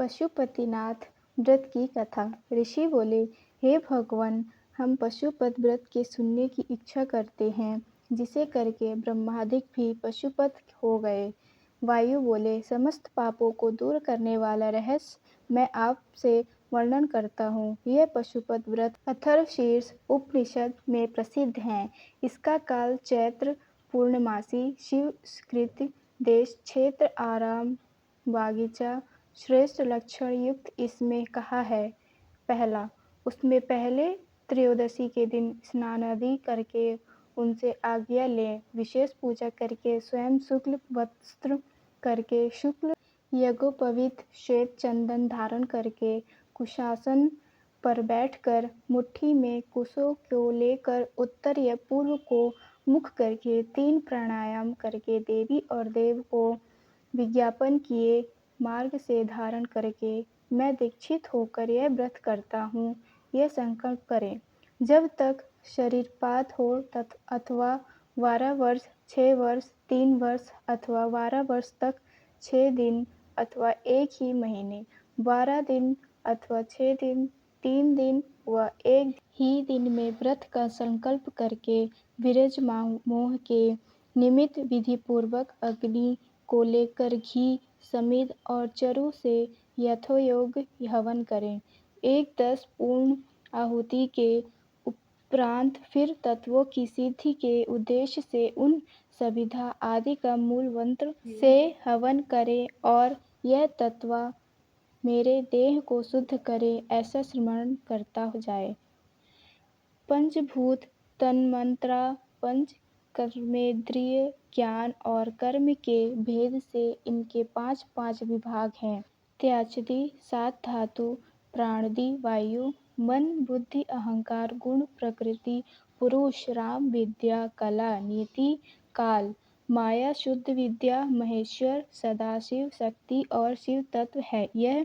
पशुपतिनाथ व्रत की कथा। ऋषि बोले, हे भगवान, हम पशुपत व्रत के सुनने की इच्छा करते हैं, जिसे करके ब्रह्मादिक भी पशुपत हो गए। वायु बोले, समस्त पापों को दूर करने वाला रहस्य मैं आपसे वर्णन करता हूँ। यह पशुपत व्रत अथर्वशीर्ष उपनिषद में प्रसिद्ध है। इसका काल चैत्र पूर्णमासी, शिवकृत देश, क्षेत्र आराम बागीचा, श्रेष्ठ लक्षण युक्त इसमें कहा है। पहला, उसमें पहले त्रयोदशी के दिन स्नान आदि करके उनसे आज्ञा लें, विशेष पूजा करके स्वयं शुक्ल वस्त्र करके, शुक्ल यज्ञोपवीत श्वेत चंदन धारण करके, कुशासन पर बैठकर मुट्ठी में कुशों को लेकर उत्तर या पूर्व को मुख करके 3 प्राणायाम करके देवी और देव को विज्ञापन किए मार्ग से धारण करके मैं दीक्षित होकर यह व्रत करता हूँ, यह संकल्प करें। जब तक शरीरपात हो अथवा 12 वर्ष, 6 वर्ष, 3 वर्ष अथवा 12 वर्ष तक 6 दिन अथवा एक ही महीने, 12 दिन अथवा 6 दिन, 3 दिन व एक ही दिन में व्रत का संकल्प करके विरज मोह के निमित्त विधिपूर्वक अग्नि को लेकर घी, समिध और चरु से यथोयोग हवन करें। 1-10 पूर्ण आहुति के उपरांत फिर तत्वों की सिद्धि के उद्देश्य से उन समिधा आदि का मूल मंत्र से हवन करें और यह तत्व मेरे देह को शुद्ध करे, ऐसा स्मरण करता जाए। पंचभूत तन्मात्रा, पंच कर्मेंद्रिय, ज्ञान और कर्म के भेद से इनके 5-5 विभाग हैं। त्याचदी, 7 धातु, प्राणादि, वायु, मन, बुद्धि, अहंकार, गुण, प्रकृति, पुरुष, राम, विद्या, कला, नीति, काल, माया, शुद्ध विद्या, महेश्वर, सदाशिव, शक्ति और शिव तत्व है। यह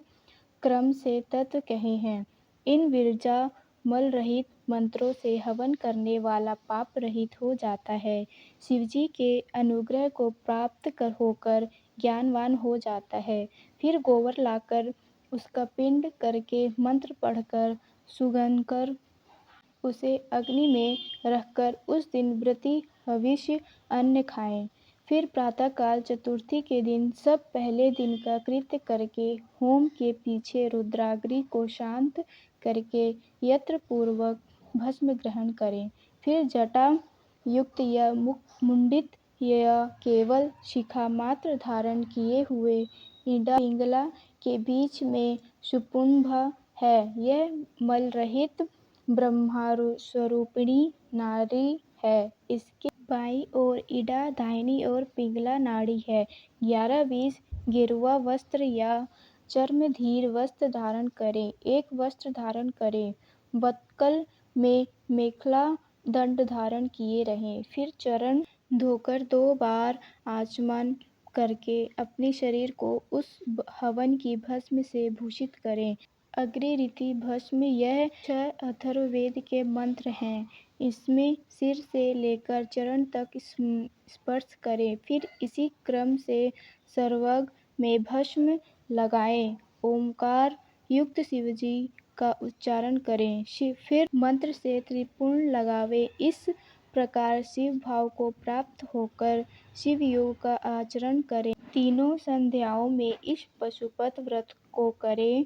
क्रम से तत्व कहे हैं। इन विरजा मल रहित मंत्रों से हवन करने वाला पाप रहित हो जाता है, शिवजी के अनुग्रह को प्राप्त होकर ज्ञानवान हो जाता है। फिर गोबर लाकर उसका पिंड करके मंत्र पढ़कर सुगंधकर उसे अग्नि में रखकर उस दिन व्रती हविष्य अन्न खाएं। फिर प्रातःकाल चतुर्थी के दिन सब पहले दिन का कृत्य करके होम के पीछे रुद्राग्नि को शांत करके यत्र पूर्वक भस्म ग्रहण करें। फिर जटा युक्त या मुंडित या केवल शिखा मात्र धारण किए हुए इड़ा पिंगला के बीच में सुपुंभ है, यह मल रहित ब्रह्मस्वरूपिणी नारी है। इसके बाईं ओर इड़ा, दाहिनी ओर पिंगला नाड़ी है। 11-20 गेरुआ वस्त्र या चर्मधीर वस्त्र धारण करें। एक वस्त्र धारण करें। बतकल में मेखला दंड धारण किए रहें। फिर चरण धोकर 2 बार आचमन करके अपने शरीर को उस हवन की भस्म से भूषित करें। अग्नि रीति भस्म, यह 6 अथर्ववेद के मंत्र हैं। इसमें सिर से लेकर चरण तक स्पर्श करें। फिर इसी क्रम से सर्वांग में भस्म लगाएं। ओमकार युक्त शिवजी का उच्चारण करें। फिर मंत्र से त्रिपुण लगावें। इस प्रकार शिव भाव को प्राप्त होकर शिव योग का आचरण करें। तीनों संध्याओं में इस पशुपत व्रत को करें।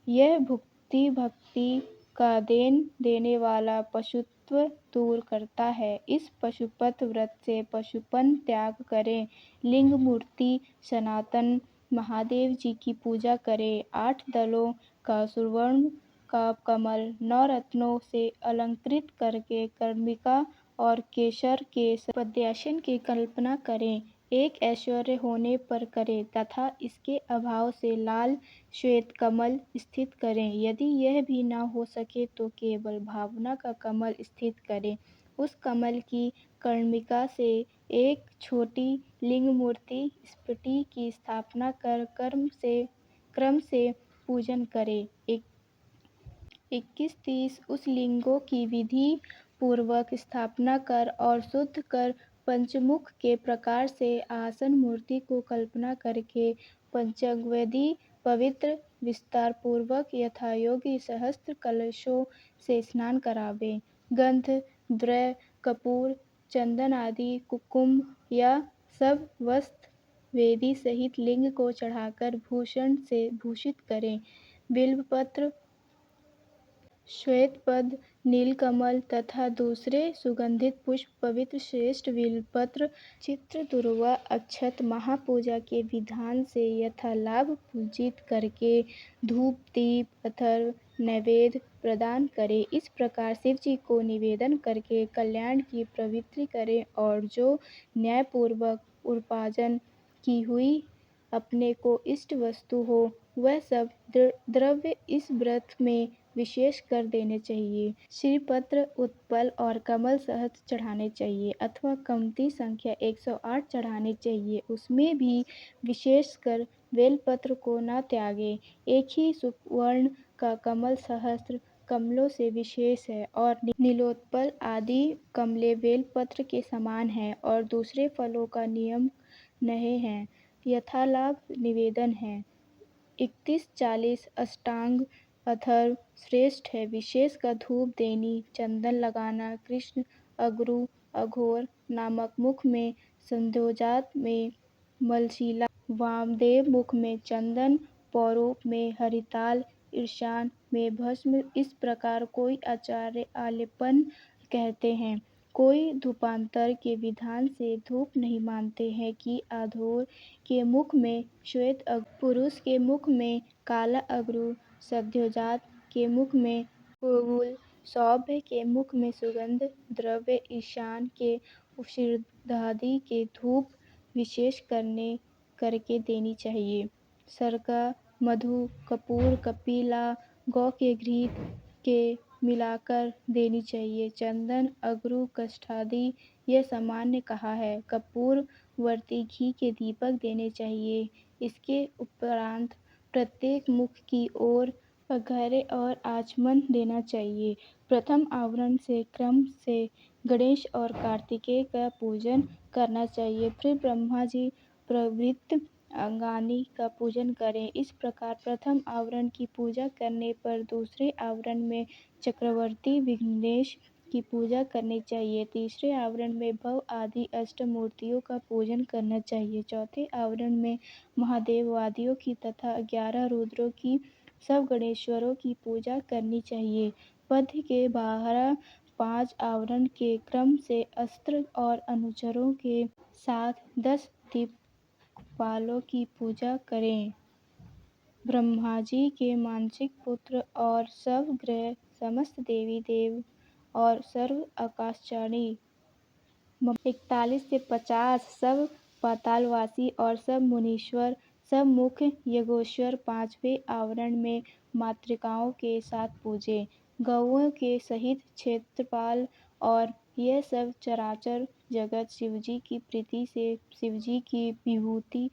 यह भक्ति का देने वाला पशुत्व दूर करता है। इस पशुपत व्रत से पशुपन त्याग करें। लिंग मूर्ति सनातन महादेव जी की पूजा करें। 8 दलों का सुवर्ण का कमल 9 रत्नों से अलंकृत करके कर्णिका और केसर के पद्मासन की कल्पना करें। एक ऐश्वर्य होने पर करें तथा इसके अभाव से लाल श्वेत कमल स्थित करें। यदि यह भी न हो सके तो केवल भावना का कमल स्थित करें। उस कमल की कर्णिका से एक छोटी लिंग मूर्ति स्फटिक की स्थापना कर क्रम से पूजन करें। 21-30 उस लिंगों की विधि पूर्वक स्थापना कर और शुद्ध कर पंचमुख के प्रकार से आसन मूर्ति को कल्पना करके पंचांगविधि पवित्र विस्तारपूर्वक यथायोग्य सहस्त्र कलशों से स्नान करावें। गंध, द्रव्य, कपूर, चंदन आदि कुकुम या सब वस्त्र वेदी सहित लिंग को चढ़ाकर भूषण से भूषित करें। बिल्वपत्र, श्वेतपद्म, नीलकमल तथा दूसरे सुगंधित पुष्प पवित्र श्रेष्ठ बिल्वपत्र, चित्र, दूर्वा, अक्षत महापूजा के विधान से यथालाभ पूजित करके धूप, दीप, अथर्व, नैवेद्य प्रदान करें। इस प्रकार शिव जी को निवेदन करके कल्याण की प्रवृत्ति करें और जो न्यायपूर्वक उपार्जन की हुई अपने को इष्ट वस्तु हो वह सब द्रव्य इस व्रत में विशेष कर देने चाहिए। श्रीपत्र, उत्पल और कमल सहस्त्र चढ़ाने चाहिए अथवा कमती संख्या 108 चढ़ानी चाहिए। उसमें भी विशेषकर बेलपत्र को न त्यागें। एक ही सुवर्ण का कमल सहस्त्र कमलों से विशेष है और नीलोत्पल आदि कमलें बेलपत्र के समान हैं और दूसरे फलों का नियम नहीं है, यथालाभ निवेदन है। 31-40 अष्टांग अथर्व श्रेष्ठ है। विशेष का धूप देनी, चंदन लगाना, कृष्ण, अगरु, अघोर नामक मुख में संध्योजात में मलशीला, वामदेव मुख में चंदन, पौरूप में हरिताल, ईशान में भस्म, इस प्रकार कोई आचार्य आलेपन कहते हैं। कोई धूपांतर के विधान से धूप नहीं मानते हैं कि अघोर के मुख में श्वेत अगरु, पुरुष के मुख में काला अगरु, संध्योजात के मुख में गुग्गुल, सौम्य के मुख में सुगंध द्रव्य, ईशान के औषधादि के धूप विशेष करके देनी चाहिए। सरका, मधु, कपूर, कपिला, गौ के घृत के मिलाकर देनी चाहिए। चंदन, अगरु, काष्ठादि यह सामान्य कहा है। कपूर वर्ती घी के दीपक देने चाहिए। इसके उपरांत प्रत्येक मुख की ओर अर्घ्य और आचमन देना चाहिए। प्रथम आवरण से क्रम से गणेश और कार्तिकेय का पूजन करना चाहिए, फिर ब्रह्मा जी प्रभृत अंगानी का पूजन करें। इस प्रकार प्रथम आवरण की पूजा करने पर दूसरे आवरण में चक्रवर्ती विघ्नेश की पूजा करनी चाहिए। तीसरे आवरण में भव आदि अष्टमूर्तियों का पूजन करना चाहिए। चौथे आवरण में महादेववादियों की तथा 11 रुद्रों की, सब गणेश्वरों की पूजा करनी चाहिए। पद्य के 5 आवरण के क्रम से अस्त्र और अनुचरों के साथ 10 दिक्पालों की पूजा करें। ब्रह्मा जी के मानसिक पुत्र और सब ग्रह, समस्त देवी देव और सर्व आकाशचारी 41 से 50 सब पातालवासी और सब मुनीश्वर, सब मुख्य योगेश्वर 5वें आवरण में मातृकाओं के साथ पूजे। गौओं के सहित क्षेत्रपाल और यह सब चराचर जगत शिवजी की प्रीति से शिवजी की विभूति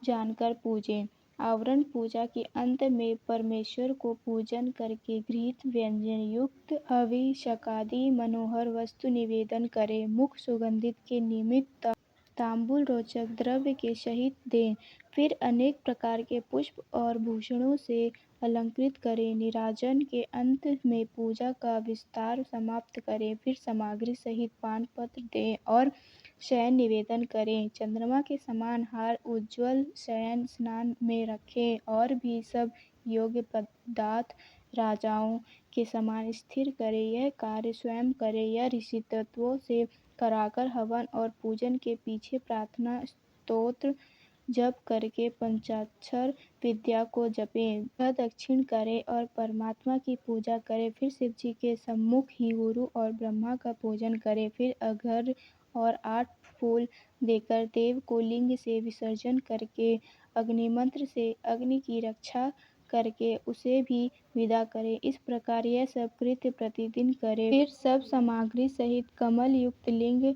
जानकर पूजें। आवरण पूजा के अंत में परमेश्वर को पूजन करके घृत व्यंजन युक्त अभिषेकादि मनोहर वस्तु निवेदन करें। मुख सुगंधित के निमित्त तांबूल रोचक द्रव्य के सहित दें। फिर अनेक प्रकार के पुष्प और भूषणों से अलंकृत करें। नीराजन के अंत में पूजा का विस्तार समाप्त करें। फिर सामग्री सहित पान पत्र दें और शयन निवेदन करें। चंद्रमा के समान हार उज्ज्वल शयन स्नान में रखें और भी सब योग्य पदार्थ राजाओं के समान स्थिर करें। यह कार्य स्वयं करें या ऋषि तत्वों से कराकर हवन और पूजन के पीछे प्रार्थना स्तोत्र जप करके पंचाक्षर विद्या को जपें। प्रदक्षिण करें और परमात्मा की पूजा करें। फिर शिव जी के सम्मुख ही गुरु और ब्रह्मा का पूजन करें। फिर अर्घ्य और 8 फूल देकर देव को लिंग से विसर्जन करके अग्निमंत्र से अग्नि की रक्षा करके उसे भी विदा करें। इस प्रकार यह सब कृत्य प्रतिदिन करें। फिर सब सामग्री सहित कमल युक्त लिंग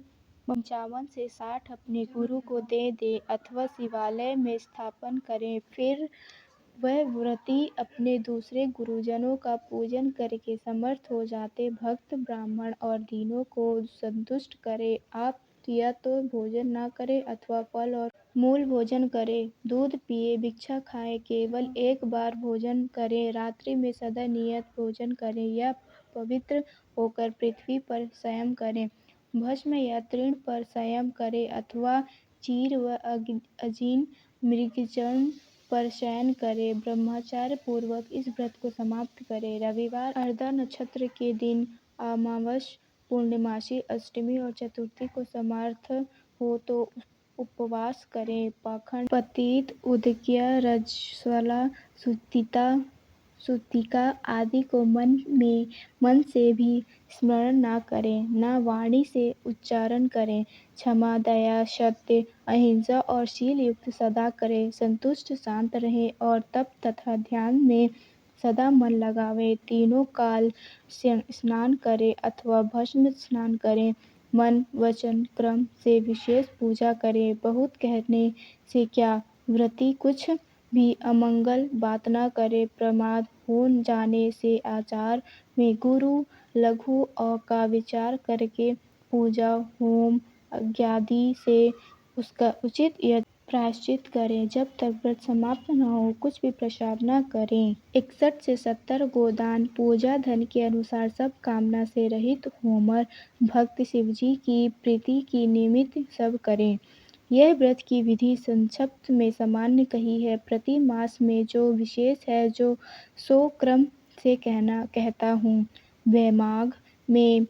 55 से 60 अपने गुरु को दे अथवा शिवालय में स्थापन करें। फिर वह व्रती अपने दूसरे गुरुजनों का पूजन करके समर्थ हो जाते भक्त ब्राह्मण और दीनों को संतुष्ट करे। आप पुरुष या तो भोजन न करे अथवा फल और मूल भोजन करे, दूध पिए, भिक्षा खाए, केवल एक बार भोजन करे, रात्रि में सदा नियत भोजन करे या पवित्र होकर पृथ्वी पर शयन करे, भस्म या तृण पर शयन करे अथवा चीर व अजीन मृगचर्ण पर शयन करे, ब्रह्मचर्य पूर्वक इस व्रत को समाप्त करे। रविवार, अर्धा नक्षत्र के दिन, अमावस्या, पूर्णिमासी, अष्टमी और चतुर्थी को समर्थ हो तो उपवास करें। पाखंड, पतित, उद्यत, रजस्वला, सूतिका आदि को मन से भी स्मरण न करें, न वाणी से उच्चारण करें। क्षमा, दया, सत्य, अहिंसा और शील युक्त सदा करें। संतुष्ट, शांत रहें और तप तथा ध्यान में सदा मन लगावें। तीनों काल स्नान करें अथवा भस्म स्नान करें। मन वचन क्रम से विशेष पूजा करें। बहुत कहने से क्या, व्रती कुछ भी अमंगल बात न करे। प्रमाद हो जाने से आचार में गुरु लघु का विचार करके पूजा होम यज्ञादि से उसका उचित प्रायश्चित करें। जब तक व्रत समाप्त न हो कुछ भी प्रसाद न करें। 61 से 70 गोदान, पूजा धन के अनुसार सब कामना से रहित होमर भक्त शिवजी की प्रीति की निमित्त सब करें। यह व्रत की विधि संक्षिप्त में सामान्य कही है। प्रति मास में जो विशेष है जो सो क्रम से कहता हूँ। वैमाघ में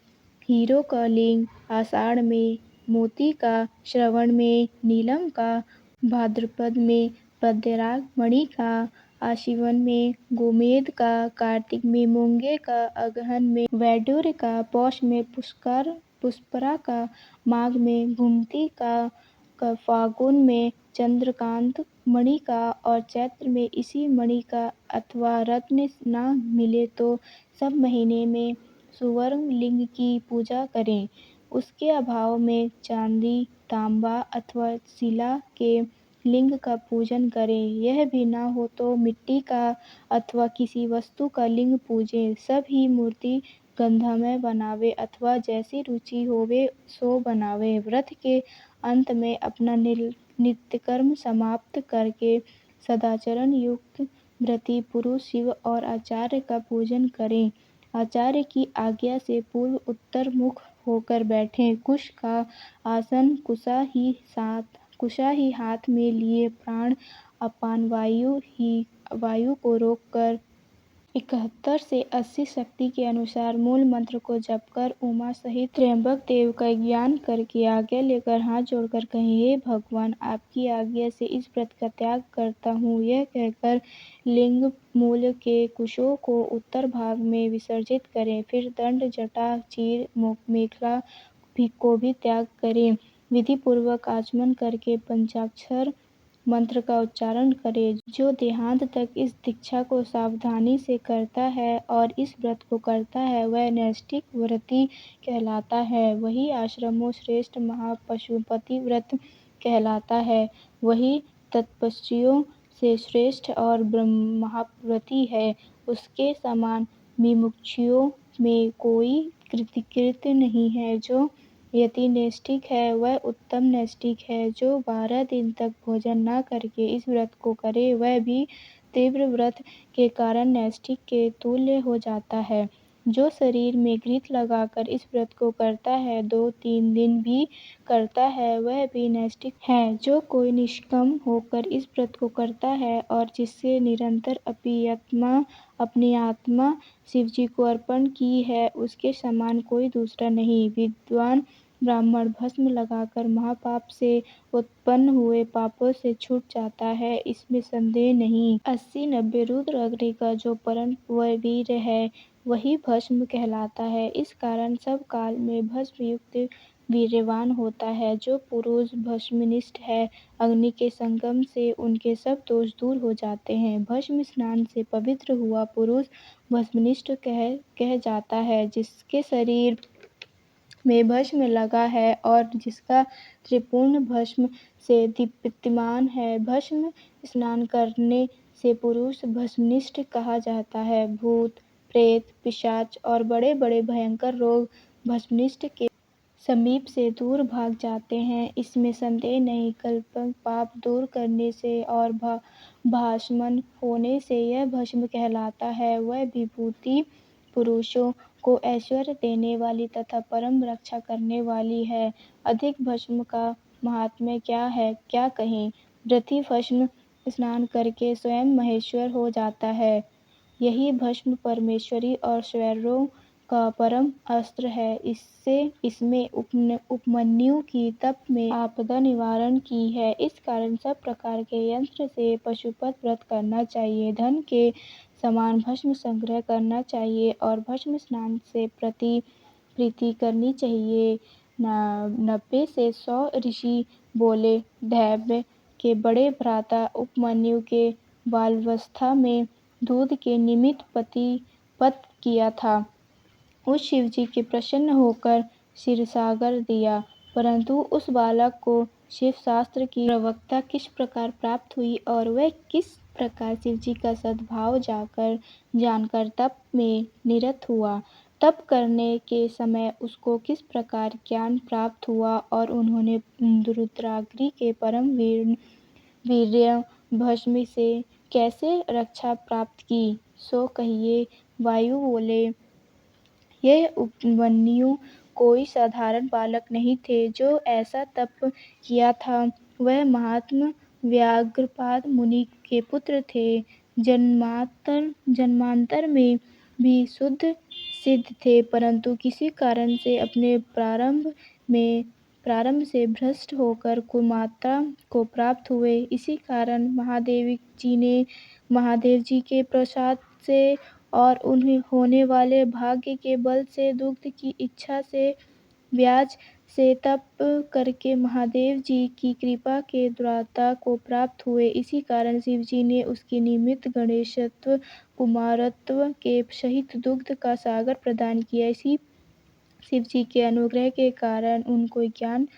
हीरो का लिंग, आषाढ़ में मोती का, श्रवण में नीलम का, भाद्रपद में पद्मराग मणि का, आश्विन में गोमेद का, कार्तिक में मूंगे का, अगहन में वैडूर्य का, पौष में पुष्परा का, माघ में घुमती का, फागुन में चंद्रकांत मणि का और चैत्र में इसी मणि का अथवा रत्न न मिले तो सब महीने में सुवर्ण लिंग की पूजा करें। उसके अभाव में चांदी, तांबा अथवा शिला के लिंग का पूजन करें। यह भी न हो तो मिट्टी का अथवा किसी वस्तु का लिंग पूजें। सब ही मूर्ति गंधमय बनावे अथवा जैसी रुचि होवे सो बनावे। व्रत के अंत में अपना नित्यकर्म समाप्त करके सदाचरण युक्त व्रती पुरुष शिव और आचार्य का पूजन करें। आचार्य की आज्ञा से पूर्व उत्तर मुख होकर बैठें। कुश का आसन, कुशा ही हाथ में लिए प्राण अपान वायु को रोककर 71 से 80 शक्ति के अनुसार मूल मंत्र को जपकर उमा सहित त्र्यंबक देव का ज्ञान करके आज्ञा लेकर हाथ जोड़कर कहें, हे भगवान, आपकी आज्ञा से इस व्रत का त्याग करता हूँ। यह कहकर लिंग मूल के कुशों को उत्तर भाग में विसर्जित करें। फिर दंड, जटा, चीर, मेखला को भी त्याग करें। विधि पूर्वक आचमन करके पंचाक्षर मंत्र का उच्चारण करें। जो देहांत तक इस दीक्षा को सावधानी से करता है और इस व्रत को करता है वह नैष्ठिक व्रती कहलाता है। वही आश्रमों श्रेष्ठ महापशुपति व्रत कहलाता है। वही तपस्वियों से श्रेष्ठ और महाव्रती है। उसके समान मुमुक्षुओं में कोई कृत्य नहीं है। जो यति नैष्ठिक है वह उत्तम नैष्ठिक है। जो 12 दिन तक भोजन न करके इस व्रत को करे वह भी तीव्र व्रत के कारण नैष्ठिक के तुल्य हो जाता है। जो शरीर में घृत लगाकर इस व्रत को करता है 2-3 दिन भी करता है वह भी नैष्ठिक है। जो कोई निष्काम होकर इस व्रत को करता है और जिससे निरंतर अपनी आत्मा शिवजी को अर्पण की है उसके समान कोई दूसरा नहीं। विद्वान ब्राह्मण भस्म लगाकर महापाप से उत्पन्न हुए पापों से छूट जाता है, इसमें संदेह नहीं। 80-90 रुद्र अग्नि का जो परम वीर है वही भस्म कहलाता है। इस कारण सब काल में भस्म युक्त वीर्यवान होता है। जो पुरुष भस्मनिष्ठ है अग्नि के संगम से उनके सब दोष दूर हो जाते हैं। भस्म स्नान से पवित्र हुआ पुरुष भस्मनिष्ठ कह जाता है। जिसके शरीर में भस्म लगा है और जिसका त्रिपुर्ण भस्म से दीप्तिमान है, भस्म स्नान करने से पुरुष भस्मनिष्ठ कहा जाता है। भूत, प्रेत, पिशाच और बड़े बड़े भयंकर रोग भस्मनिष्ठ के समीप से दूर भाग जाते हैं, इसमें संदेह नहीं। कल्पक पाप दूर करने से और भासमान होने से यह भस्म कहलाता है। वह विभूति पुरुषों को ऐश्वर्य देने वाली तथा परम रक्षा करने वाली है। अधिक भस्म का महात्म्य क्या है, क्या कहें। व्रती भस्म स्नान करके स्वयं महेश्वर हो जाता है। यही भस्म परमेश्वरी और स्वैरों का परम अस्त्र है। इसमें उपमन्यु की तप में आपदा निवारण की है। इस कारण सब प्रकार के यंत्र से पशुपत व्रत करना चाहिए। धन के समान भस्म संग्रह करना चाहिए और भस्म स्नान से प्रीति करनी चाहिए। 90 से 100 ऋषि बोले। दैव्य के बड़े भ्राता उपमन्यु के बाल्यावस्था में दूध के निमित्त पतिपत किया था। उस शिवजी के प्रसन्न होकर क्षीरसागर दिया, परंतु उस बालक को शिवशास्त्र की प्रवक्ता किस प्रकार प्राप्त हुई और वह किस प्रकार शिवजी का सद्भाव जानकर तप में निरत हुआ। तप करने के समय उसको किस प्रकार ज्ञान प्राप्त हुआ और उन्होंने रुद्राग्नि के परम वीर्य भस्म से कैसे रक्षा प्राप्त की, सो कहिए। वायु बोले, यह उपमन्यु कोई साधारण बालक नहीं थे जो ऐसा तप किया था। वह महात्मा व्याघ्रपाद मुनि के पुत्र थे। जन्मांतर में भी शुद्ध सिद्ध थे, परंतु किसी कारण से अपने प्रारंभ से भ्रष्ट होकर कुमाता को प्राप्त हुए। इसी कारण महादेव जी के प्रसाद से और उन्हें होने वाले भाग्य के बल से दुग्ध की इच्छा से व्याज से तप करके महादेव जी की कृपा के द्वारा को प्राप्त हुए। इसी कारण शिवजी ने उसके निमित्त गणेशत्व कुमारत्व के सहित दुग्ध का सागर प्रदान किया। इसी शिवजी के अनुग्रह के कारण उनको ज्ञान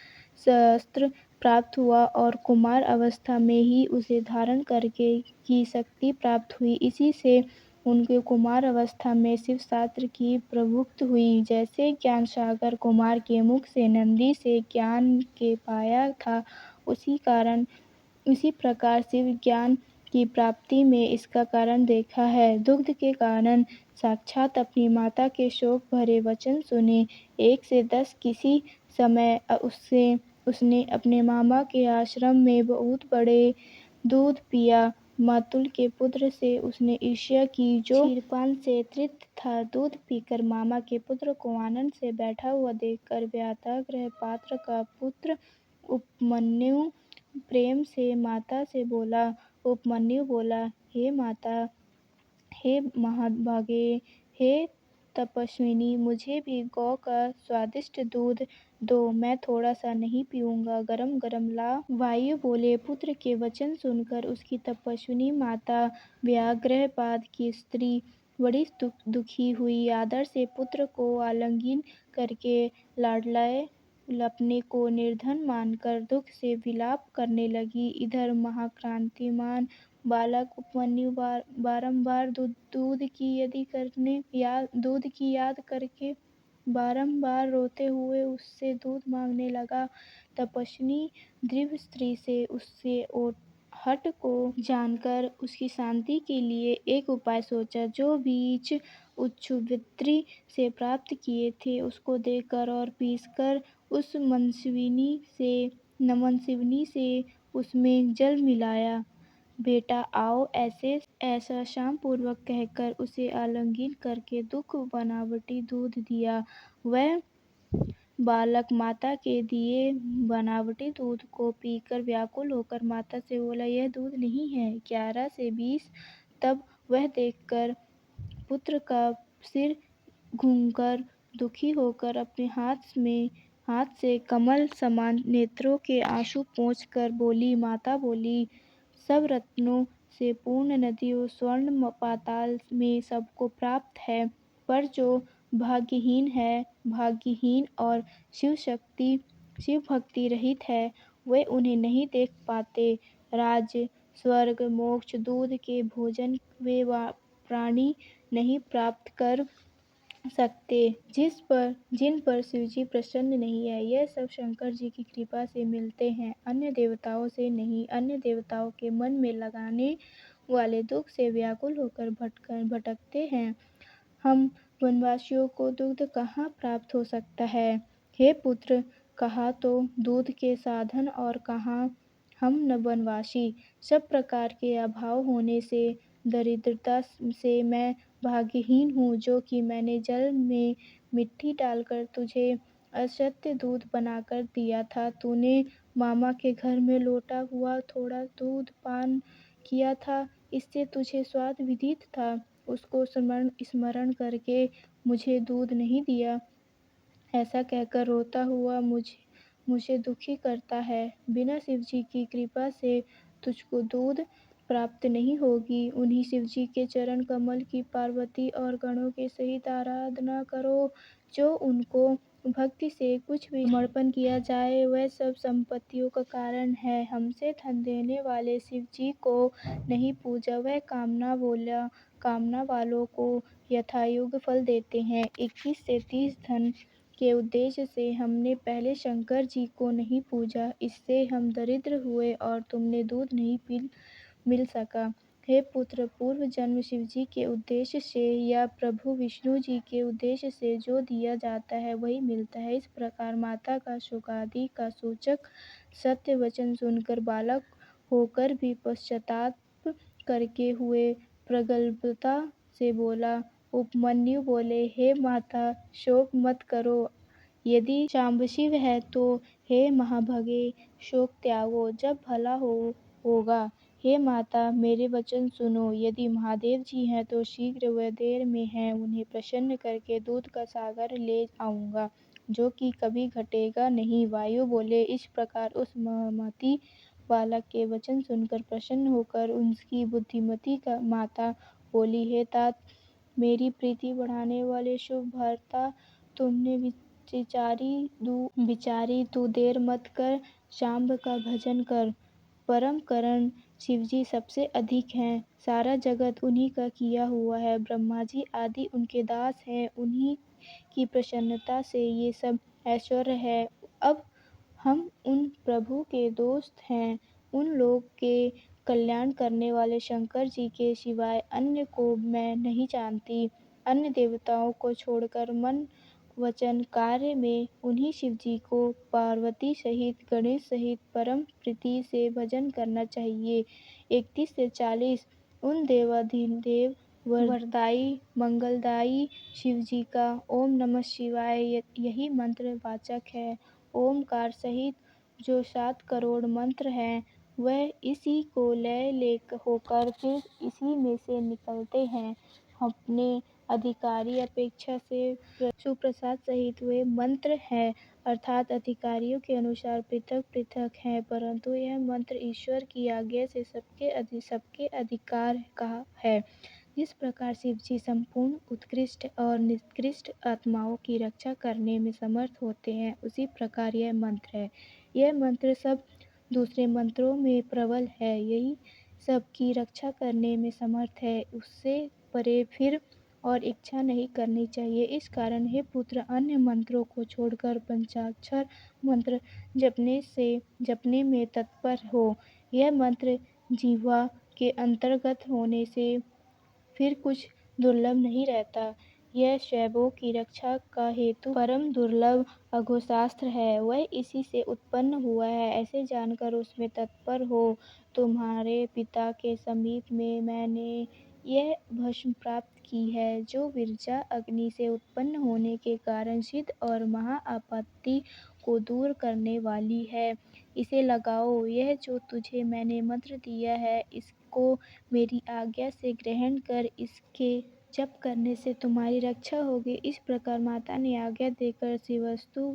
शस्त्र प्राप्त हुआ और कुमार अवस्था में ही उसे धारण करके की शक्ति प्राप्त हुई। इसी से उनके कुमार अवस्था में शिवशास्त्र की प्रभुक्त हुई। जैसे ज्ञान सागर कुमार के मुख से नंदी से ज्ञान के पाया था, उसी प्रकार शिव ज्ञान की प्राप्ति में इसका कारण देखा है। दुग्ध के कारण साक्षात अपनी माता के शोक भरे वचन सुने। 1 से 10 किसी समय उसने अपने मामा के आश्रम में बहुत बड़े दूध पिया। मातुल के पुत्र से उसने ईर्ष्या की, जो क्षीरपान से तृप्त था। दूध पीकर मामा के पुत्र को आनंद से बैठा हुआ देखकर व्याघ्र पात्र का पुत्र उपमन्यु प्रेम से माता से बोला। उपमन्यु बोला, हे माता, हे महाभागे, हे तपस्विनी, मुझे भी गौ का स्वादिष्ट दूध दो, मैं थोड़ा सा नहीं पीऊँगा, गरम गरम ला। वायु बोले, पुत्र के वचन सुनकर उसकी तपस्विनी माता व्याघ्रपाद की स्त्री बड़ी दुखी हुई। आदर से पुत्र को आलिंगन करके लाडलाए अपने को निर्धन मानकर दुख से विलाप करने लगी। इधर महाक्रांतिमान बालक उपमन्यु बारंबार दूध की याद करके बारंबार रोते हुए उससे दूध मांगने लगा। तपस्विनी दिव्य स्त्री से उससे हठ को जानकर उसकी शांति के लिए एक उपाय सोचा। जो बीज उच्छुवृत्ति से प्राप्त किए थे उसको देकर और पीसकर उस मनस्विनी से उसमें जल मिलाया। बेटा आओ, ऐसा शाम पूर्वक कहकर उसे आलिंगन करके दुख बनावटी दूध दिया। वह बालक माता के दिए बनावटी दूध को पीकर व्याकुल होकर माता से बोला, यह दूध नहीं है। 11 से 20 तब वह देखकर पुत्र का सिर घूमकर दुखी होकर अपने हाथ से कमल समान नेत्रों के आंसू पोंछकर बोली। माता बोली, सब रत्नों से पूर्ण नदियों स्वर्ण पाताल में सबको प्राप्त है, पर जो भाग्यहीन और शिव भक्ति रहित है, वे उन्हें नहीं देख पाते। राज्य स्वर्ग मोक्ष दूध के भोजन वे प्राणी नहीं प्राप्त कर सकते, जिन पर शिवजी प्रसन्न नहीं है। यह सब शंकर जी की कृपा से मिलते हैं, अन्य देवताओं से नहीं। अन्य देवताओं के मन में लगाने वाले दुख से व्याकुल होकर भटकते हैं। हम वनवासियों को दूध कहाँ प्राप्त हो सकता है। हे पुत्र, कहाँ तो दूध के साधन और कहाँ हम न वनवासी। सब प्रकार के अभाव होने से, दरिद्रता से मैं भाग्यहीन हूँ, जो कि मैंने जल में मिट्टी डालकर तुझे असत्य दूध बनाकर दिया था। तूने मामा के घर में लौटा हुआ थोड़ा दूध पान किया था, इससे तुझे स्वाद विदित था। उसको स्मरण करके मुझे दूध नहीं दिया, ऐसा कहकर रोता हुआ मुझे दुखी करता है। बिना शिवजी की कृपा से तुझको दूध प्राप्त नहीं होगी। उन्हीं शिवजी के चरण कमल की पार्वती और गणों के सहित आराधना करो। जो उनको भक्ति से कुछ भी समर्पण किया जाए, वह सब संपत्तियों का कारण है। हमसे धन देने वाले शिवजी को नहीं पूजा, वह कामना वालों को यथायोग्य फल देते हैं। 21 से 30 धन के उद्देश्य से हमने पहले शंकर जी को नहीं पूजा, इससे हम दरिद्र हुए और तुमने दूध नहीं मिल सका। हे पुत्र, पूर्व जन्म शिवजी के उद्देश्य से या प्रभु विष्णु जी के उद्देश्य से जो दिया जाता है वही मिलता है। इस प्रकार माता का शोकादि का सूचक सत्य वचन सुनकर बालक होकर भी पश्चाताप करके हुए प्रगल्भता से बोला। उपमन्यु बोले, हे माता, शोक मत करो। यदि शांबशिव है तो हे महाभगे, शोक त्यागो, जब भला होगा। हे माता, मेरे वचन सुनो। यदि महादेव जी हैं तो शीघ्र व देर में हैं, उन्हें प्रसन्न करके दूध का सागर ले आऊँगा, जो कि कभी घटेगा नहीं। वायु बोले, इस प्रकार उस मति बालक के वचन सुनकर प्रसन्न होकर उसकी बुद्धिमती का माता बोली, हे तात, मेरी प्रीति बढ़ाने वाले शुभ भर्ता, तुमने बिचारी तू देर मत कर, शांब का भजन कर। परम करण शिवजी सबसे अधिक हैं, सारा जगत उन्हीं का किया हुआ है। ब्रह्मा जी आदि उनके दास हैं, उन्हीं की प्रसन्नता से ये सब ऐश्वर्य है। अब हम उन प्रभु के दोस्त हैं। उन लोग के कल्याण करने वाले शंकर जी के सिवाय अन्य को मैं नहीं जानती। अन्य देवताओं को छोड़कर मन वचन कार्य में उन्हीं शिवजी को पार्वती सहित गणेश सहित परम प्रीति से भजन करना चाहिए। 31 से 40 उन देवाधिदेव वरदायी मंगलदायी शिवजी का ओम नमः शिवाय यही मंत्र वाचक है। ओमकार सहित जो 7 करोड़ मंत्र हैं, वह इसी को लय होकर फिर इसी में से निकलते हैं। अपने अधिकारी अपेक्षा से सुप्रसाद सहित वे मंत्र हैं, अर्थात अधिकारियों के अनुसार पृथक पृथक हैं, परंतु यह मंत्र ईश्वर की आज्ञा से सबके अधिकार का है। जिस प्रकार शिवजी संपूर्ण उत्कृष्ट और निकृष्ट आत्माओं की रक्षा करने में समर्थ होते हैं, उसी प्रकार यह मंत्र है। यह मंत्र सब दूसरे मंत्रों में प्रबल है, यही सबकी रक्षा करने में समर्थ है। उससे परे फिर और इच्छा नहीं करनी चाहिए। इस कारण हे पुत्र, अन्य मंत्रों को छोड़कर पंचाक्षर मंत्र जपने में तत्पर हो। यह मंत्र जिह्वा के अंतर्गत होने से फिर कुछ दुर्लभ नहीं रहता। यह शैवों की रक्षा का हेतु परम दुर्लभ अघोशास्त्र है, वह इसी से उत्पन्न हुआ है, ऐसे जानकर उसमें तत्पर हो। तुम्हारे पिता के समीप में मैंने यह भस्म प्राप्त की है, जो विरजा अग्नि से उत्पन्न होने के कारण सिद्ध और महा आपत्ति को दूर करने वाली है। इसे लगाओ। यह जो तुझे मैंने मंत्र दिया है, इसको मेरी आज्ञा से ग्रहण कर, इसके जप करने से तुम्हारी रक्षा होगी। इस प्रकार माता ने आज्ञा देकर शिवस्तु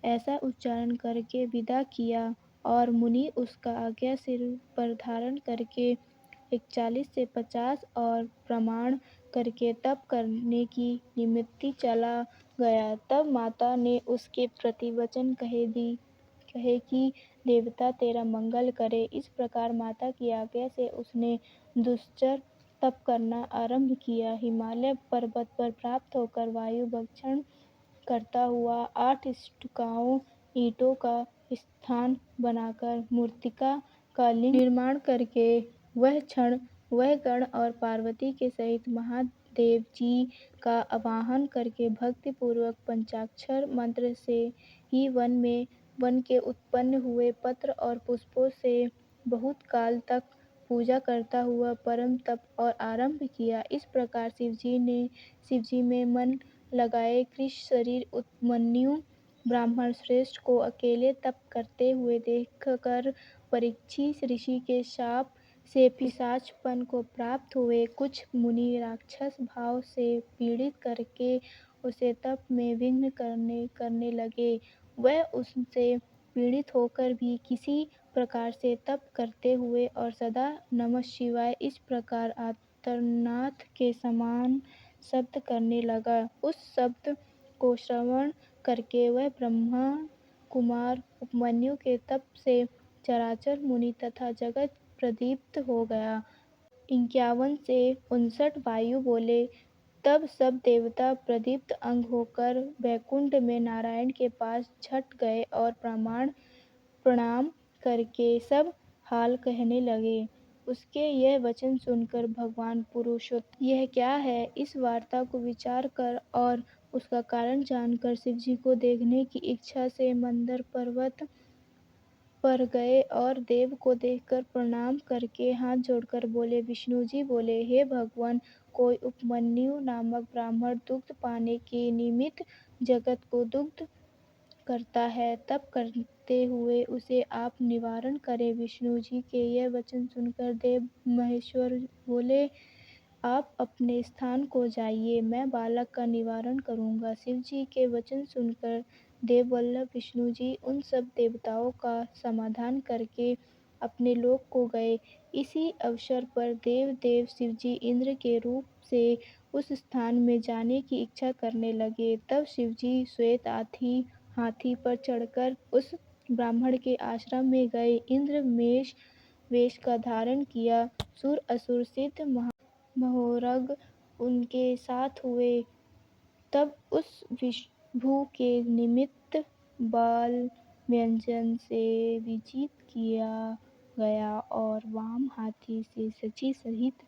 ऐसा उच्चारण करके विदा किया और मुनि उसका आज्ञा सिर पर धारण करके 41 से 50 और प्रमाण करके तप करने की निमित्त चला गया। तब माता ने उसके प्रति वचन कहे कि देवता तेरा मंगल करे। इस प्रकार माता की आज्ञा से उसने दुश्चर तप करना आरंभ किया। हिमालय पर्वत पर प्राप्त होकर वायु भक्षण करता हुआ 8 स्तूपाओं ईंटों का स्थान बनाकर मूर्तिका का लिंग निर्माण करके वह गण और पार्वती के सहित महादेव जी का आवाहन करके भक्तिपूर्वक पंचाक्षर मंत्र से ही वन के उत्पन्न हुए पत्र और पुष्पों से बहुत काल तक पूजा करता हुआ परम तप और आरंभ किया। इस प्रकार शिवजी में मन लगाए कृष शरीर उपमन्यु ब्राह्मण श्रेष्ठ को अकेले तप करते हुए देखकर परीक्षित ऋषि के शाप से पिशाचपन को प्राप्त हुए। कुछ मुनि राक्षस भाव से पीड़ित करके उसे तप में विघ्न करने लगे। वह उनसे पीड़ित होकर भी किसी प्रकार से तप करते हुए और सदा नमः शिवाय इस प्रकार आर्तनाद के समान शब्द करने लगा। उस शब्द को श्रवण करके वह ब्रह्मा कुमार उपमन्यु के तप से चराचर मुनि तथा जगत प्रदीप्त हो गया। 51 से 59 वायु बोले। तब सब देवता प्रदीप्त अंग होकर वैकुंठ में नारायण के पास छट गए और प्रणाम करके सब हाल कहने लगे। उसके यह वचन सुनकर भगवान पुरुषोत्तम यह क्या है, इस वार्ता को विचार कर और उसका कारण जानकर शिवजी को देखने की इच्छा से मंदर पर्वत पर गए और देव को देखकर प्रणाम करके हाथ जोड़कर बोले। विष्णु जी बोले, हे भगवान, कोई उपमन्यु नामक ब्राह्मण दुग्ध पाने के निमित्त जगत को दुग्ध करता है, तप करते हुए उसे आप निवारण करें। विष्णु जी के यह वचन सुनकर देव महेश्वर बोले, आप अपने स्थान को जाइए, मैं बालक का निवारण करूंगा। शिव जी के वचन सुनकर देववल्लभ विष्णु जी उन सब देवताओं का समाधान करके अपने लोक को गए। इसी अवसर पर देव शिवजी इंद्र के रूप से उस स्थान में जाने की इच्छा करने लगे। तब शिवजी श्वेत हाथी पर चढ़कर उस ब्राह्मण के आश्रम में गए। इंद्र मेष वेश का धारण किया। सुर असुर सिद्ध महोरग उनके साथ हुए। तब उस विभु के निमित्त बाल व्यंजन से विजित किया गया और वाम हाथी से शची सहित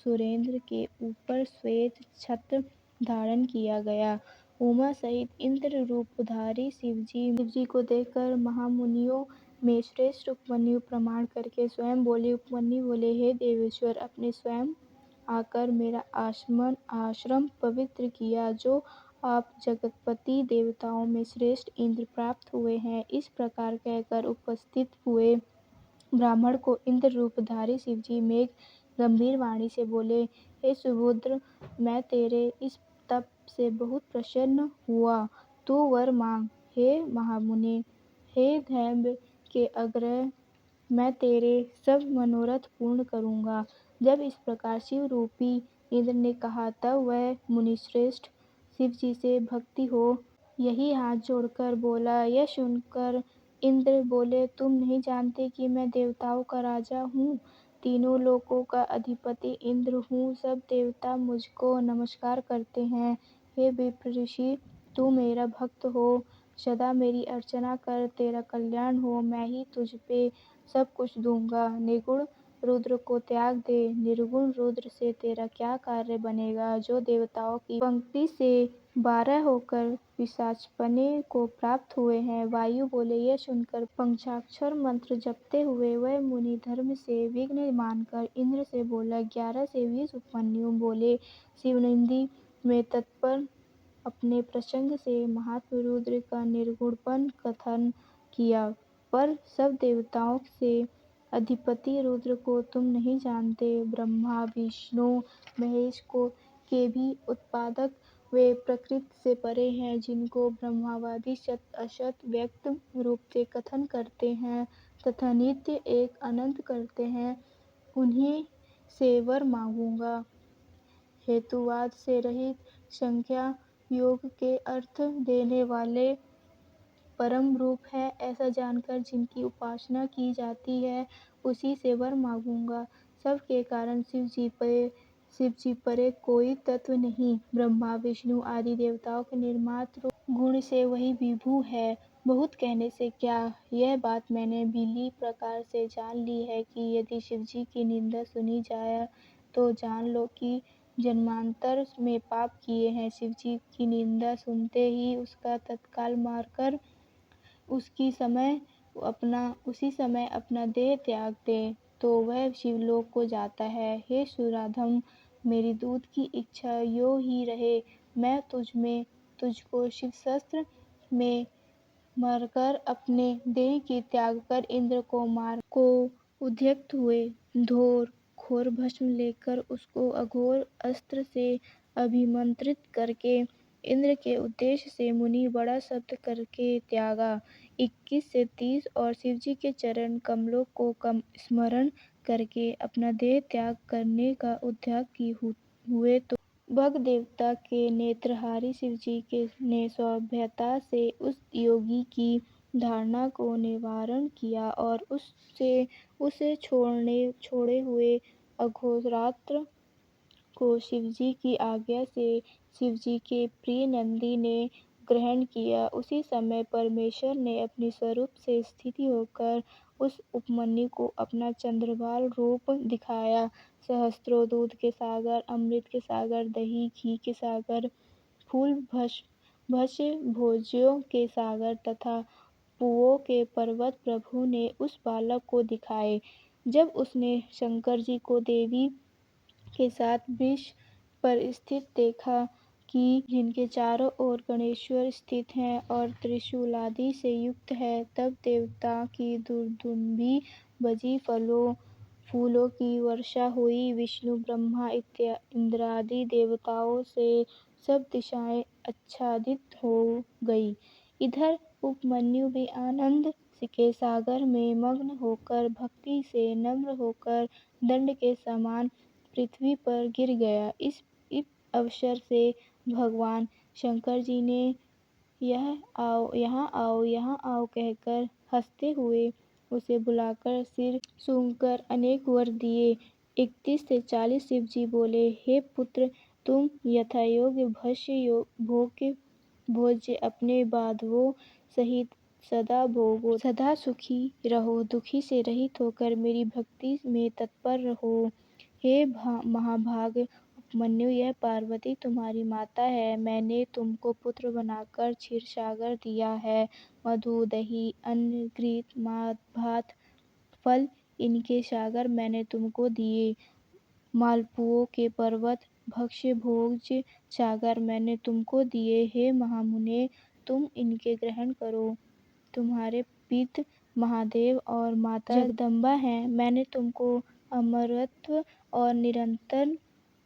सुरेंद्र के ऊपर श्वेत छत्र धारण किया गया। उमा सहित इंद्र रूपधारी शिवजी को देखकर महामुनियों में श्रेष्ठ उपमन्यु प्रणाम करके स्वयं बोले। उपमन्यु बोले, हे देवेश्वर, अपने स्वयं आकर मेरा आश्रम पवित्र किया। जो आप जगतपति देवताओं में श्रेष्ठ इंद्र प्राप्त हुए हैं। इस प्रकार कहकर उपस्थित हुए ब्राह्मण को इंद्र रूपधारी शिवजी में गंभीर वाणी से बोले, हे सुबुद्र, मैं तेरे इस तप से बहुत प्रसन्न हुआ, तू वर मांग। हे महामुनि, हे दैत्य के अग्रह, मैं तेरे सब मनोरथ पूर्ण करूंगा। जब इस प्रकार शिव रूपी इंद्र ने कहा, तब वह मुनिश्रेष्ठ शिव जी से भक्ति हो यही हाथ जोड़कर बोला। यह सुनकर इंद्र बोले, तुम नहीं जानते कि मैं देवताओं का राजा हूँ, तीनों लोकों का अधिपति इंद्र हूँ। सब देवता मुझको नमस्कार करते हैं। हे विप्र ऋषि, तू मेरा भक्त हो, सदा मेरी अर्चना कर, तेरा कल्याण हो। मैं ही तुझ पे सब कुछ दूंगा। निर्गुण रुद्र को त्याग दे, निर्गुण रुद्र से तेरा क्या कार्य बनेगा, जो देवताओं की पंक्ति से 12 होकर पिशाचपने को प्राप्त हुए हैं। वायु बोले। यह सुनकर पंचाक्षर मंत्र जपते हुए वह मुनि धर्म से विघ्न मानकर इंद्र से बोला। 11 से 20 उपमन्यु बोले। शिवनिंदा में तत्पर अपने प्रसंग से महात्मा रुद्र का निर्गुणपन कथन किया, पर सब देवताओं से अधिपति रुद्र को तुम नहीं जानते। ब्रह्मा विष्णु महेश के भी उत्पादक वे प्रकृति से परे हैं, जिनको ब्रह्मवादी सत असत व्यक्त रूप से कथन करते हैं तथा नित्य एक अनंत करते हैं, उन्हीं से वर मांगूंगा। हेतुवाद से रहित, संख्या योग के अर्थ देने वाले परम रूप है, ऐसा जानकर जिनकी उपासना की जाती है, उसी से वर मांगूंगा। सब के कारण शिव जी पे शिव जी परे कोई तत्व नहीं। ब्रह्मा विष्णु आदि देवताओं के निर्मात्र गुण से वही विभु है। बहुत कहने से क्या, यह बात मैंने भली प्रकार से जान ली है कि यदि शिव जी की निंदा सुनी जाए तो जान लो कि जन्मांतर में पाप किए हैं। शिव जी की निंदा सुनते ही उसका तत्काल मारकर उसी समय अपना देह त्याग दे तो वह शिवलोक को जाता है। हे सुराधम, मेरी दूध की इच्छा यो ही रहे। मैं तुझको शिवशस्त्र में मरकर अपने देह की त्याग कर इंद्र को उद्यत हुए घोर भस्म लेकर उसको अघोर अस्त्र से अभिमंत्रित करके इंद्र के उद्देश्य से मुनि बड़ा शब्द करके त्यागा। 21 से 30 और शिवजी के चरण कमलों को स्मरण करके अपना देह त्याग करने का उद्यत हुए तो भग देवता के नेत्रहारी शिवजी ने सौम्यता से उस योगी की धारणा को निवारण किया और उसे छोड़े हुए अघोरात्र को शिवजी की आज्ञा से शिवजी के प्रिय नंदी ने ग्रहण किया। उसी समय परमेश्वर ने अपने स्वरूप से स्थित होकर उस उपमन्यु को अपना चंद्रभाल रूप दिखाया। सहस्त्रों दूध के सागर, अमृत के सागर, दही घी के सागर, फूल भस्य भोज्यों के सागर तथा पुओं के पर्वत प्रभु ने उस बालक को दिखाए। जब उसने शंकर जी को देवी के साथ वृक्ष पर स्थित देखा कि जिनके चारों ओर गणेश्वर स्थित हैं और त्रिशूलादि से युक्त है, तब देवता की दुर्दुम्भी बजी, फूलों की वर्षा हुई। विष्णु ब्रह्मा इंद्रादि देवताओं से सब दिशाएं आच्छादित हो गई। इधर उपमन्यु भी आनंद के सागर में मग्न होकर भक्ति से नम्र होकर दंड के समान पृथ्वी पर गिर गया। इस अवसर से भगवान शंकर जी ने यहाँ आओ कहकर हंसते हुए उसे बुलाकर सिर सूंघकर अनेक वर दिए। 31 से 40 शिव जी बोले, हे पुत्र, तुम यथायोग्य भोज्य अपने बांधवों सहित सदा भोगो, सदा सुखी रहो, दुखी से रहित होकर मेरी भक्ति में तत्पर रहो। हे महाभाग उपमन्यु, यह पार्वती तुम्हारी माता है। मैंने तुमको पुत्र बनाकर क्षीरसागर दिया है। मधु, दही, अन्न, घृत, भात, फल इनके सागर मैंने तुमको दिए। मालपुओं के पर्वत, भक्ष्य भोज्य सागर मैंने तुमको दिए। हे महामुने, तुम इनके ग्रहण करो। तुम्हारे पिता महादेव और माता जगदम्बा हैं। मैंने तुमको अमरत्व और निरंतर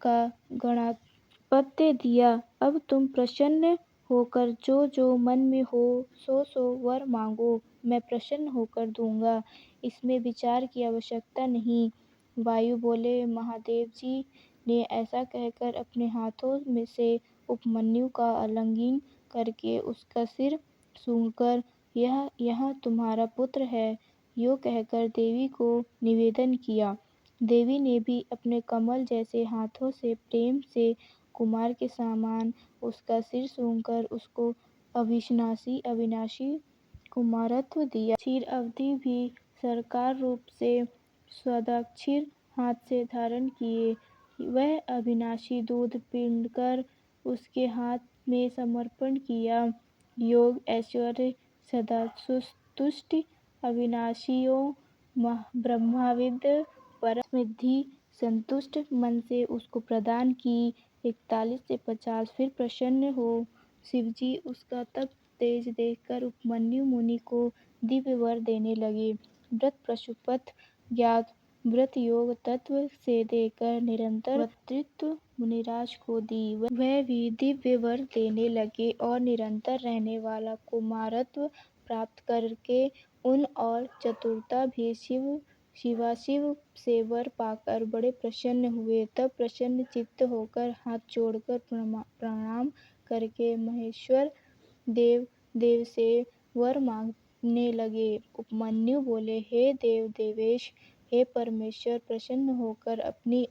का गणाधिपत्य दिया। अब तुम प्रसन्न होकर जो जो मन में हो सो वर मांगो, मैं प्रसन्न होकर दूंगा। इसमें विचार की आवश्यकता नहीं। वायु बोले, महादेव जी ने ऐसा कहकर अपने हाथों में से उपमन्यु का आलिंगन करके उसका सिर सूंघकर यह तुम्हारा पुत्र है, यो कहकर देवी को निवेदन किया। देवी ने भी अपने कमल जैसे हाथों से प्रेम से कुमार के समान उसका सिर सूंघकर उसको अविनाशी कुमारत्व दिया। क्षीर अवधि भी साकार रूप से स्वदाक्षिर हाथ से धारण किए। वह अविनाशी दूध पीकर उसके हाथ में समर्पण किया। योग ऐश्वर्य सदासुष्टि अविनाशियों ब्रह्माविद परम सिद्धि संतुष्ट मन से उसको प्रदान की। 41 से 50 फिर प्रसन्न हो शिवजी उसका तप तेज देखकर उपमन्यु मुनि को दिव्य वर देने लगे। व्रत पशुपत ज्ञात व्रत योग तत्व से देकर निरंतर वक्तृत्व मुनिराज को दी। वह भी दिव्य वर देने लगे और निरंतर रहने वाला कुमारत्व प्राप्त करके उन और चतुरता भी शिवाशिव से वर पाकर बड़े प्रसन्न हुए। तब प्रसन्न चित्त होकर हाथ जोड़कर प्रणाम करके महेश्वर देव से वर मांगने लगे। उपमन्यु बोले, हे देवेश, हे परमेश्वर, प्रसन्न होकर अपनी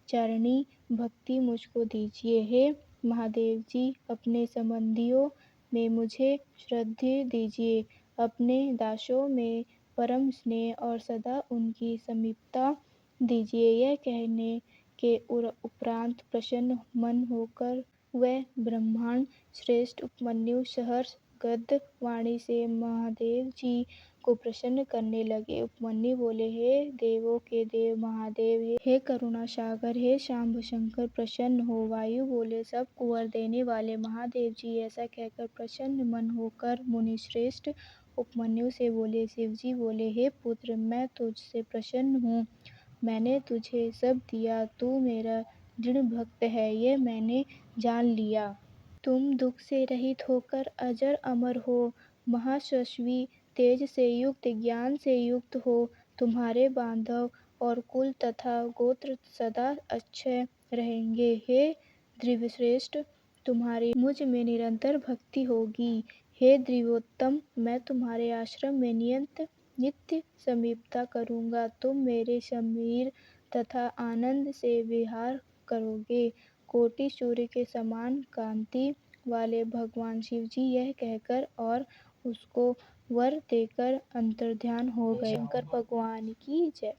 चरणी भक्ति मुझको दीजिए। हे महादेव जी, अपने संबंधियों में मुझे श्रद्धि दीजिए, अपने दासों में परम स्नेह और सदा उनकी समीपता दीजिए। यह कहने के उपरांत प्रसन्न मन होकर वह ब्रह्मांड श्रेष्ठ उपमन्यु सहर्ष गद्य वाणी से महादेव जी को प्रसन्न करने लगे। उपमन्यु बोले, हे देवों के देव महादेव, हे करुणा सागर, हे शांब शंकर, प्रसन्न हो। वायु बोले, सब कुंवर देने वाले महादेव जी, ऐसा कहकर प्रसन्न मन होकर मुनिश्रेष्ठ उपमन्यु से बोले। शिवजी बोले, हे पुत्र, मैं तुझसे प्रसन्न हूँ, मैंने तुझे सब दिया, तू मेरा दृढ़ भक्त है, यह मैंने जान लिया। तुम दुख से रहित होकर अजर अमर हो, महायशस्वी, तेज से युक्त, ज्ञान से युक्त हो। तुम्हारे बांधव और कुल तथा गोत्र सदा अक्षय रहेंगे। हे द्विजश्रेष्ठ, तुम्हारी मुझ में निरंतर भक्ति होगी। हे द्विजोत्तम, मैं तुम्हारे आश्रम में नित्य समीपता करूँगा। तुम मेरे समीर तथा आनंद से विहार करोगे। कोटि सूर्य के समान कांति वाले भगवान शिवजी यह कहकर और उसको वर देकर अंतर्ध्यान हो गए। शंकर भगवान की जय।